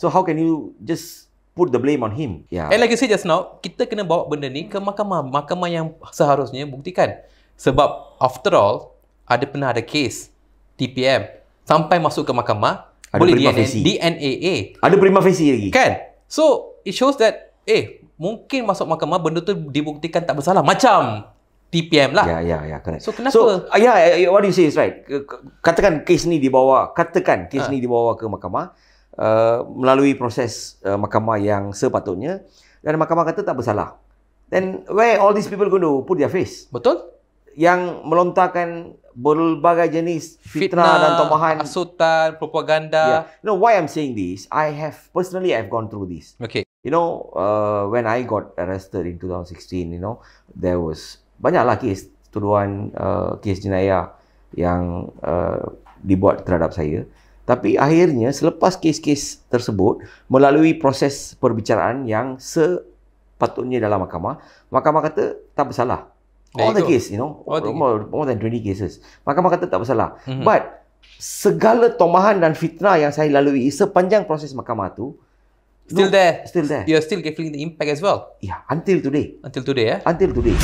So how can you just put the blame on him? And like you said just now, kita kena bawa benda ni ke mahkamah. Mahkamah yang seharusnya buktikan. Sebab after all, pernah ada kes TPM sampai masuk ke mahkamah, ada boleh DNA. Ada prima facie lagi. Kan? So, it shows that mungkin masuk mahkamah benda tu dibuktikan tak bersalah. Macam TPM lah. Ya, correct. So, kenapa? So, what you say is right. Katakan kes ni dibawa ke mahkamah melalui proses mahkamah yang sepatutnya dan mahkamah kata tak bersalah. Then, where all these people going to put their face? Betul? Yang melontarkan berbagai jenis fitnah dan tomahan, hasutan, propaganda. Why I'm saying this, I've gone through this. Okay. When I got arrested in 2016, there was banyaklah kes tuduhan, kes jenayah yang dibuat terhadap saya. Tapi akhirnya selepas kes-kes tersebut melalui proses perbicaraan yang sepatutnya dalam mahkamah kata tak bersalah. All the case, more than 20 cases. Mahkamah kata tak bersalah. But segala tomahan dan fitnah yang saya lalui sepanjang proses mahkamah tu still there. Still there. You're still feeling the impact as well. Yeah, until today. Until today, Until today.